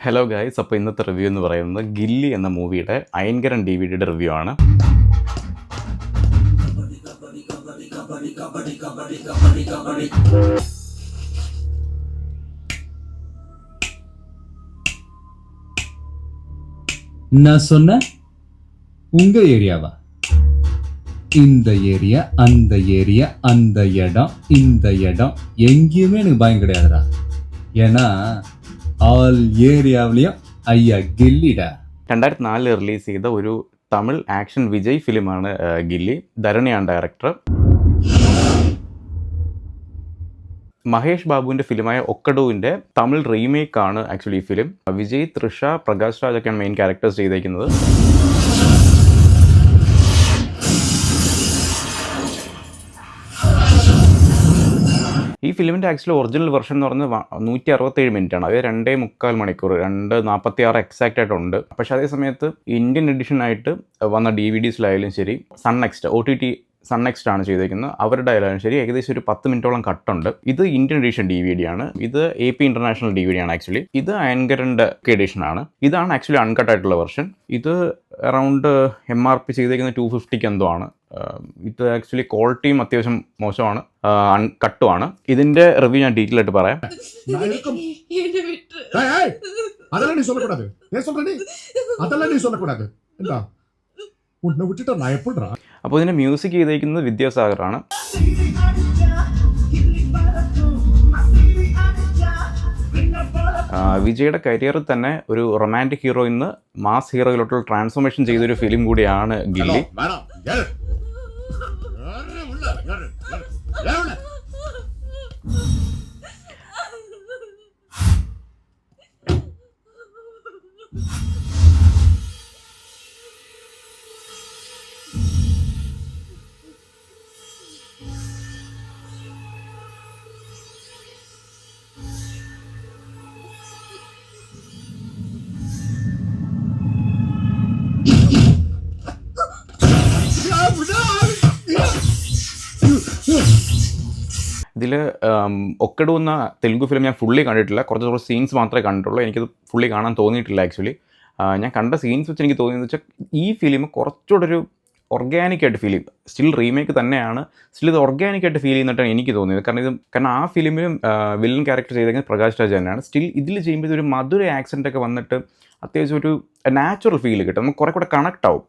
Hello guys, അപ്പോൾ ഇന്നത്തെ review എന്ന് പറയുന്നത് ഗില്ലി എന്ന മൂവിയുടെ അയൻകരൻ DVD റിവ്യൂ ആണ്. நான் சொன்ன உங்க ஏரியாவா? இந்த ஏரியா, அந்த ஏரியா, அந்த இடம், இந்த இடம் எங்கேயுமே எனக்கு பயம் கிடையாதுடா. ஏன்னா ஆல் ഏരിയയിലും അയ്യ ഗില്ലിടാ. 2004 റിലീസ് ചെയ്ത ഒരു തമിഴ് ആക്ഷൻ വിജയ് ഫിലിമാണ് ഗില്ലി. ധരണിയാണ് ഡയറക്ടർ. മഹേഷ് ബാബുവിൻ്റെ ഫിലിമായ ഒക്കഡുവിൻ്റെ തമിഴ് റീമേക്കാണ് ആക്ച്വലി ഈ ഫിലിം. വിജയ്, തൃഷ, പ്രകാശ് രാജൊക്കെയാണ് മെയിൻ ക്യാരക്ടേഴ്സ് ചെയ്തേക്കുന്നത്. ഈ ഫിലിമിൻ്റെ ആക്ച്വലി ഒറിജിനൽ വെർഷൻ എന്ന് പറഞ്ഞാൽ 167 മിനിറ്റാണ്. അത് 2.25 മണിക്കൂർ, 2:46 എക്സാക്റ്റ് ആയിട്ടുണ്ട്. പക്ഷേ അതേ സമയത്ത് ഇന്ത്യൻ എഡിഷനായിട്ട് വന്ന DVDസിലായാലും ശരി, സൺനെക്സ്റ്റ് OTT സൺനെക്സ്റ്റ് ആണ് ചെയ്തേക്കുന്നത്. അവരുടെ ആയാലും ശരി ഏകദേശം ഒരു 10 മിനിറ്റോളം കട്ടുണ്ട്. ഇത് ഇന്ത്യൻ എഡിഷൻ DVD ആണ്. ഇത് AP ഇൻ്റർനാഷണൽ DVD ആണ് ആക്ച്വലി. ഇത് അയൻകരൻ്റെ എഡിഷൻ ആണ്. ഇതാണ് ആക്ച്വലി അൺകട്ട് ആയിട്ടുള്ള വെർഷൻ. ഇത് അറൗണ്ട് MRP ചെയ്തേക്കുന്ന 250 എന്തോ ആണ്. ഇത് ആക്ച്വലി ക്വാളിറ്റിയും അത്യാവശ്യം മോശമാണ്, കട്ടുമാണ്. ഇതിൻ്റെ റിവ്യൂ ഞാൻ ഡീറ്റെയിൽ ആയിട്ട് പറയാം. അപ്പോൾ ഇതിൻ്റെ മ്യൂസിക് ചെയ്തേക്കുന്നത് വിദ്യാസാഗറാണ്. വിജയുടെ കരിയറിൽ തന്നെ ഒരു റൊമാൻറ്റിക് ഹീറോയിൽ നിന്ന് മാസ് ഹീറോയിലോട്ടുള്ള ട്രാൻസ്ഫോർമേഷൻ ചെയ്തൊരു ഫിലിം കൂടിയാണ് ഗില്ലി. ഇതിൽ ഒക്കഡു എന്ന തെലുങ്ക് ഫിലിം ഞാൻ ഫുള്ളി കണ്ടിട്ടില്ല. കുറച്ച് സീൻസ് മാത്രമേ കണ്ടിട്ടുള്ളൂ. എനിക്കത് ഫുള്ളി കാണാൻ തോന്നിയിട്ടില്ല ആക്ച്വലി. ഞാൻ കണ്ട സീൻസ് വെച്ച് എനിക്ക് തോന്നിയെന്ന് വെച്ചാൽ ഈ ഫിലിം കുറച്ചുകൂടെ ഒരു ഓർഗാനിക്കായിട്ട് ഫീൽ ചെയ്യും. സ്റ്റിൽ റീമേക്ക് തന്നെയാണ്, സ്റ്റിൽ ഇത് ഓർഗാനിക്കായിട്ട് ഫീൽ ചെയ്യുന്നിട്ടാണ് എനിക്ക് തോന്നിയത്. കാരണം ആ ഫിലിമിലും വില്ലൻ ക്യാരക്ടർ ചെയ്തേക്കുന്നത് പ്രകാശ് രാജ് തന്നെയാണ്. സ്റ്റിൽ ഇതിൽ ചെയ്യുമ്പോൾ ഒരു മധുര ആക്സെൻ്റൊക്കെ വന്നിട്ട് അത്യാവശ്യം ഒരു നാച്ചുറൽ ഫീൽ കിട്ടും. നമുക്ക് കുറേ കൂടെ കണക്ട് ആവും.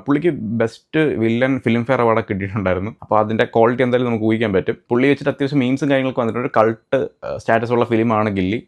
പുള്ളിക്ക് ബെസ്റ്റ് വില്ലൻ ഫിലിം ഫെയർ അവാർഡൊക്കെ കിട്ടിയിട്ടുണ്ടായിരുന്നു. അപ്പോൾ അതിൻ്റെ ക്വാളിറ്റി എന്തായാലും നമുക്ക് ഊഹിക്കാൻ പറ്റും. പുള്ളി വെച്ചിട്ട് അത്യാവശ്യം മീംസും കാര്യങ്ങളൊക്കെ വന്നിട്ടുണ്ട്. ഒരു കൾട്ട് സ്റ്റാറ്റസ് ഉള്ള ഫിലിമാണ് ഗില്ലി.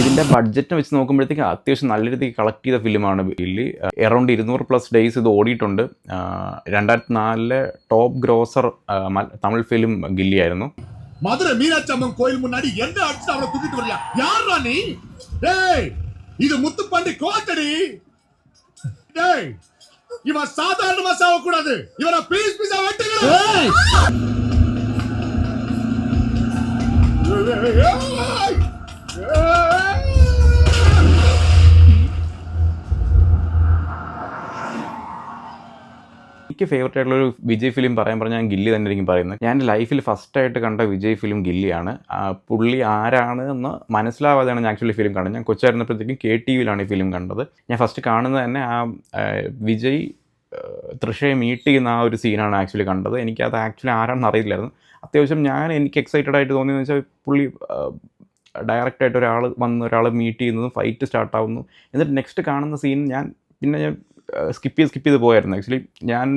ഇതിൻ്റെ ബഡ്ജറ്റ് വെച്ച് നോക്കുമ്പോഴത്തേക്ക് അത്യാവശ്യം നല്ല രീതിക്ക് കളക്ട് ചെയ്ത ഫിലിമാണ് ഗില്ലി. അറൗണ്ട് 200+ ഡേയ്സ് ഇത് ഓടിയിട്ടുണ്ട്. 2004 top grosser Tamil film Ghilli ആയിരുന്നു. மதுரை மீனாட்சி அம்மன் கோயில் முன்னாடி என்ன அடிச்சு அவளை தூக்கிட்டு வரியா? யாரா நீ? டேய், இது முத்துப்பாண்டி கோட்டடி. டேய், இவன் சாதாரணமா சாவ கூடாது. இவனை பீஸ் பீஸா வெட்டுங்க. എനിക്ക് ഫേവറേറ്റ് ആയിട്ടുള്ളൊരു വിജയ് ഫിലിം പറഞ്ഞാൽ ഞാൻ ഗില്ലി തന്നെ ആയിരിക്കും പറയുന്നത്. ഞാൻ എൻ്റെ ലൈഫിൽ ഫസ്റ്റായിട്ട് കണ്ട വിജയ് ഫിലിം ഗില്ലിയാണ്. പുള്ളി ആരാണ് എന്ന് മനസ്സിലാവാതെയാണ് ഞാൻ ആക്ച്വലി ഫിലിം കണ്ടത്. ഞാൻ കൊച്ചായിരുന്നപ്പോഴത്തേക്കും KTVയിലാണ് ഈ ഫിലിം കണ്ടത്. ഞാൻ ഫസ്റ്റ് കാണുന്നത് തന്നെ ആ വിജയ് തൃഷയെ മീറ്റ് ചെയ്യുന്ന ആ ഒരു സീനാണ് ആക്ച്വലി കണ്ടത്. എനിക്കത് ആക്ച്വലി ആരാണെന്ന് അറിയില്ലായിരുന്നു. അത്യാവശ്യം എനിക്ക് എക്സൈറ്റഡ് ആയിട്ട് തോന്നിയെന്ന് വെച്ചാൽ പുള്ളി ഡയറക്റ്റായിട്ട് ഒരാൾ മീറ്റ് ചെയ്യുന്നതും ഫൈറ്റ് സ്റ്റാർട്ടാവുന്നു. എന്നിട്ട് നെക്സ്റ്റ് കാണുന്ന സീൻ ഞാൻ സ്കിപ്പ് ചെയ്ത് പോയായിരുന്നു. ആക്ച്വലി ഞാൻ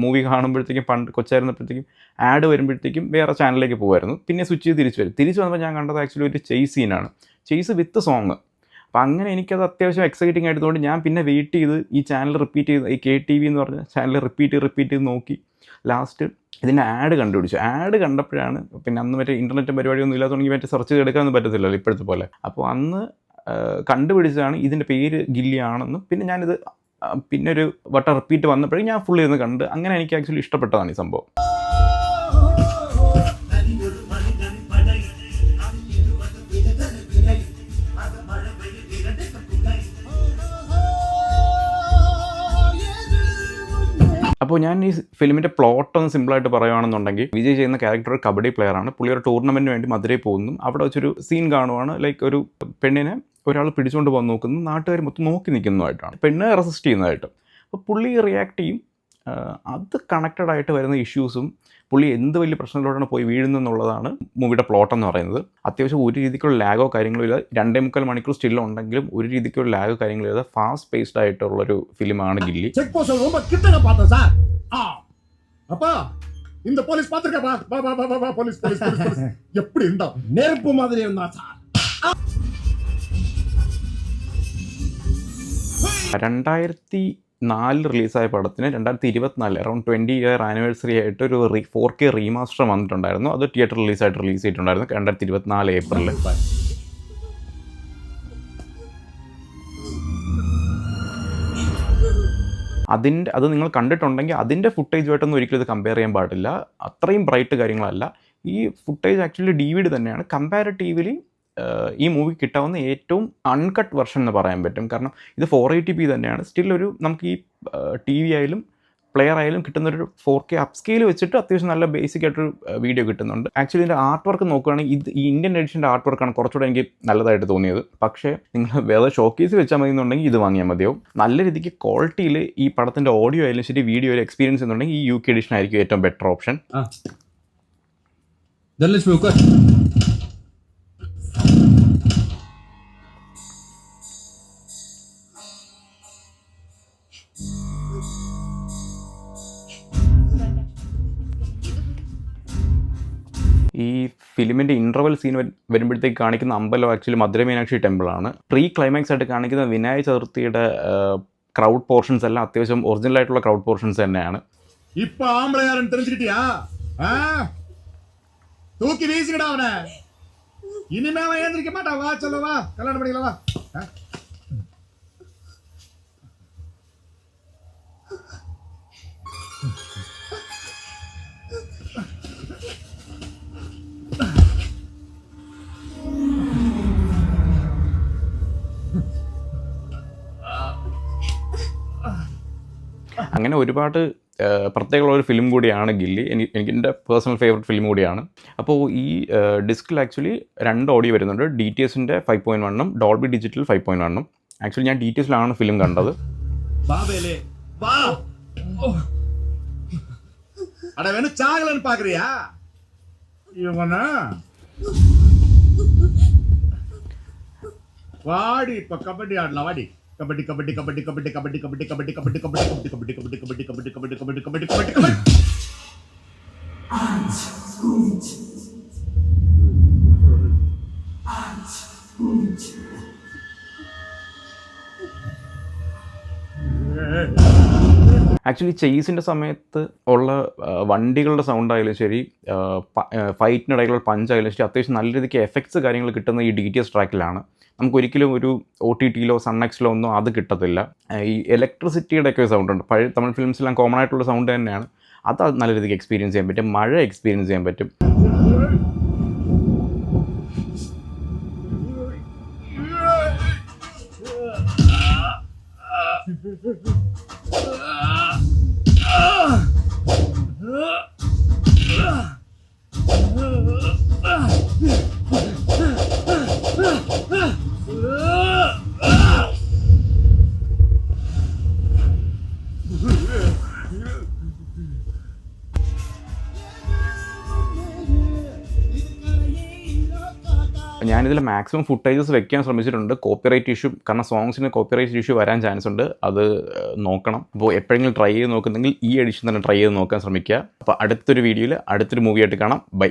മൂവി കാണുമ്പോഴത്തേക്കും പണ്ട് കൊച്ചായിരുന്നപ്പോഴത്തേക്കും ആഡ് വരുമ്പോഴത്തേക്കും വേറെ ചാനലിലേക്ക് പോകുമായിരുന്നു. പിന്നെ സ്വിച്ച് ചെയ്ത് തിരിച്ച് വന്നപ്പോൾ ഞാൻ കണ്ടത് ആക്ച്വലി ഒരു ചെയ്സ് സീനാണ്, ചെയ്സ് വിത്ത് സോങ്. അപ്പോൾ അങ്ങനെ എനിക്കത് അത്യാവശ്യം എക്സൈറ്റിംഗ് ആയതുകൊണ്ട് ഞാൻ പിന്നെ വെയിറ്റ് ചെയ്ത് ഈ ചാനൽ റിപ്പീറ്റ് ചെയ്ത്, ഈ KTV എന്ന് പറഞ്ഞ ചാനൽ റിപ്പീറ്റ് ചെയ്ത് നോക്കി ലാസ്റ്റ് ഇതിൻ്റെ ആഡ് കണ്ടുപിടിച്ചു. ആഡ് കണ്ടപ്പോഴാണ്, പിന്നെ അന്ന് മറ്റേ ഇൻ്റർനെറ്റും പരിപാടിയൊന്നും ഇല്ലാത്തതുകൊണ്ട് മറ്റേ സെർച്ച് ചെയ്തെടുക്കാനൊന്നും പറ്റത്തില്ലല്ലോ ഇപ്പോഴത്തെ പോലെ. അപ്പോൾ അന്ന് കണ്ടുപിടിച്ചതാണ് ഇതിൻ്റെ പേര് ഗില്ലിയാണെന്നും. പിന്നെ ഞാനിത് പിന്നെ ഒരു വട്ടം റിപ്പീറ്റ് വന്നപ്പോഴേ ഞാൻ ഫുള്ളി ഇരുന്ന് കണ്ട് അങ്ങനെ എനിക്ക് ആക്ച്വലി ഇഷ്ടപ്പെട്ടതാണ് ഈ സംഭവം. അപ്പോൾ ഞാൻ ഈ ഫിലിമിൻ്റെ പ്ലോട്ട് ഒന്ന് സിമ്പിളായിട്ട് പറയുകയാണെന്നുണ്ടെങ്കിൽ, വിജയ് ചെയ്യുന്ന ക്യാരക്ടർ ഒരു കബഡി പ്ലെയറാണ്. പുള്ളി ഒരു ടൂർണമെൻറ്റിന് വേണ്ടി മധുരയിൽ പോകുന്നു. അവിടെ വെച്ചൊരു സീൻ കാണുവാണ്. ലൈക്ക് ഒരു പെണ്ണിനെ ഒരാൾ പിടിച്ചുകൊണ്ട് പോകാൻ നോക്കുന്നു, നാട്ടുകാർ മൊത്തം നോക്കി നിൽക്കുന്നതായിട്ടാണ്, പെണ്ണ് റെസിസ്റ്റ് ചെയ്യുന്നതായിട്ട്. അപ്പോൾ പുള്ളി റിയാക്ട് ചെയ്യും. അത് കണക്റ്റഡ് ആയിട്ട് വരുന്ന ഇഷ്യൂസും പുള്ളി എന്ത് വലിയ പ്രശ്നത്തിലോട്ടാണ് പോയി വീഴുന്നതെന്നുള്ളതാണ് മൂവിയുടെ പ്ലോട്ട് എന്ന് പറയുന്നത്. അത്യാവശ്യം ഒരു രീതിക്കുള്ള ലാഗോ കാര്യങ്ങളോ ഇല്ല. 2.25 മണിക്കൂർ സ്റ്റിൽ ഉണ്ടെങ്കിലും ഒരു രീതിക്കുള്ള ലാഗോ കാര്യങ്ങളോ ഇല്ല. ഫാസ്റ്റ് പേസ്ഡ് ആയിട്ടുള്ളൊരു ഫിലിമാണ് ഗില്ലി. செக் போஸ்ட் ரொம்ப கிட்டங்க பார்த்தேன் சார். அப்பா இந்த போலீஸ் பாத்துக்க பா பா பா பா பா போலீஸ் போலீஸ் போலீஸ் எப்படி இருந்தா நெருப்பு மாதிரி இருந்தா சார். 2004 റിലീസായ പടത്തിന് 2024 അറൗണ്ട് 20 ഇയർ ആനിവേഴ്സറി ആയിട്ട് ഒരു 4K റീമാസ്റ്റർ വന്നിട്ടുണ്ടായിരുന്നു. അത് തിയേറ്റർ റിലീസ് ചെയ്തിട്ടുണ്ടായിരുന്നു 2024 ഏപ്രിലിൽ. അത് നിങ്ങൾ കണ്ടിട്ടുണ്ടെങ്കിൽ അതിൻ്റെ ഫുട്ടേജുമായിട്ടൊന്നും ഒരിക്കലും ഇത് കമ്പയർ ചെയ്യാൻ പാടില്ല. അത്രയും ബ്രൈറ്റ് കാര്യങ്ങളല്ല. ഈ ഫുട്ടേജ് ആക്ച്വലി DVD തന്നെയാണ്. കമ്പാരിറ്റീവ്ലി ഈ മൂവി കിട്ടാവുന്ന ഏറ്റവും അൺകട്ട് വെർഷൻ എന്ന് പറയാൻ പറ്റും. കാരണം ഇത് 480p തന്നെയാണ്. സ്റ്റിൽ ഒരു നമുക്ക് ഈ TV ആയാലും പ്ലെയർ ആയാലും കിട്ടുന്നൊരു 4K അപ്സ്കെയിൽ വെച്ചിട്ട് അത്യാവശ്യം നല്ല ബേസിക് ആയിട്ടൊരു വീഡിയോ കിട്ടുന്നുണ്ട്. ആക്ച്വലി ഇതിൻ്റെ ആർട്ട് വർക്ക് നോക്കുകയാണെങ്കിൽ ഈ ഇന്ത്യൻ എഡിഷൻ്റെ ആർട്ട് വർക്കാണ് കുറച്ചുകൂടെ എനിക്ക് നല്ലതായിട്ട് തോന്നിയത്. പക്ഷേ നിങ്ങൾ വേറെ ഷോക്കേസ് വെച്ചാൽ മതി എന്നുണ്ടെങ്കിൽ ഇത് വാങ്ങിയാൽ മതിയാവും. നല്ല രീതിക്ക് ക്വാളിറ്റിയിൽ ഈ പടത്തിൻ്റെ ഓഡിയോ ആയാലും ശരി, വീഡിയോ ആയാലും എക്സ്പീരിയൻസ് എന്നുണ്ടെങ്കിൽ ഈ UK എഡിഷൻ ആയിരിക്കും ഏറ്റവും ബെറ്റർ ഓപ്ഷൻ. ഈ ഫിലിമിൻ്റെ ഇൻ്റർവൽ സീൻ വരുമ്പോഴത്തേക്ക് കാണിക്കുന്ന അമ്പലം actually Madurai Meenakshi ടെമ്പിളാണ്. Pre climax ആയിട്ട് കാണിക്കുന്ന വിനായക ചതുർത്ഥിയുടെ ക്രൗഡ് പോർഷൻസ് എല്ലാം അത്യാവശ്യം ഒറിജിനൽ ആയിട്ടുള്ള ക്രൗഡ് പോർഷൻസ് തന്നെയാണ്. ഇപ്പൊ ആമ്പളയാരെന്ന് தெரிஞ்சிட்டியா? தூக்கி வீசிடா அவனை. இனிமே அவன் ஏந்திரிக்க மாட்டான். வா சொல்ல வா, கல்யாணம் பண்ணிக்கலாம் வா. അങ്ങനെ ഒരുപാട് പ്രത്യേകമുള്ള ഒരു ഫിലിം കൂടിയാണ് ഗില്ലി. എനിക്ക് എൻ്റെ പേഴ്സണൽ ഫേവറേറ്റ് ഫിലിം കൂടിയാണ്. അപ്പോൾ ഈ ഡിസ്കിൽ ആക്ച്വലി 2 ഓഡിയോ വരുന്നുണ്ട്. DTSൻ്റെ 5.1ഉം ഡോൾബി ഡിജിറ്റൽ 5.1ഉം. ആക്ച്വലി ഞാൻ DTSലാണ് ഫിലിം കണ്ടത്. வாடி இப்ப கபடி ஆடலாம் வாடி. கபடி கபடி கபடி கபடி கபடி கபடி கபடி கபடி கபடி கபடி கபடி கபடி கபடி கபடி கபடி கபடி கபடி கபடி கபடி. ആക്ച്വലി ചേസിൻ്റെ സമയത്ത് ഉള്ള വണ്ടികളുടെ സൗണ്ട് ആയാലും ശരി, ഫൈറ്റിനിടയിലുള്ള പഞ്ചായാലും ശരി, അത്യാവശ്യം നല്ല രീതിക്ക് എഫക്ട്സ് കാര്യങ്ങൾ കിട്ടുന്ന ഈ DTS ട്രാക്കിലാണ്. നമുക്കൊരിക്കലും ഒരു OTTയിലോ സൺനെക്സിലോ ഒന്നും അത് കിട്ടത്തില്ല. ഈ ഇലക്ട്രിസിറ്റിയുടെ ഒക്കെ സൗണ്ട് ഉണ്ട്. പഴയ തമിഴ് ഫിലിംസിലെല്ലാം കോമൺ ആയിട്ടുള്ള സൗണ്ട് തന്നെയാണ്. അത് നല്ല രീതിക്ക് എക്സ്പീരിയൻസ് ചെയ്യാൻ പറ്റും. മഴ എക്സ്പീരിയൻസ് ചെയ്യാൻ പറ്റും. ഞാനിതിൽ മാക്സിമം ഫുട്ടേജസ് വെക്കാൻ ശ്രമിച്ചിട്ടുണ്ട്. കോപ്പിറൈറ്റ് ഇഷ്യൂ, കാരണം സോങ്സിന് കോപ്പിറൈറ്റ് ഇഷ്യൂ വരാൻ ചാൻസ് ഉണ്ട്. അത് നോക്കണം. അപ്പോൾ എപ്പോഴെങ്കിലും ട്രൈ ചെയ്ത് നോക്കുന്നെങ്കിൽ ഈ എഡിഷൻ തന്നെ ട്രൈ ചെയ്ത് നോക്കാൻ ശ്രമിക്കുക. അപ്പോൾ അടുത്തൊരു വീഡിയോയിൽ അടുത്തൊരു മൂവിയായിട്ട് കാണാം. ബൈ.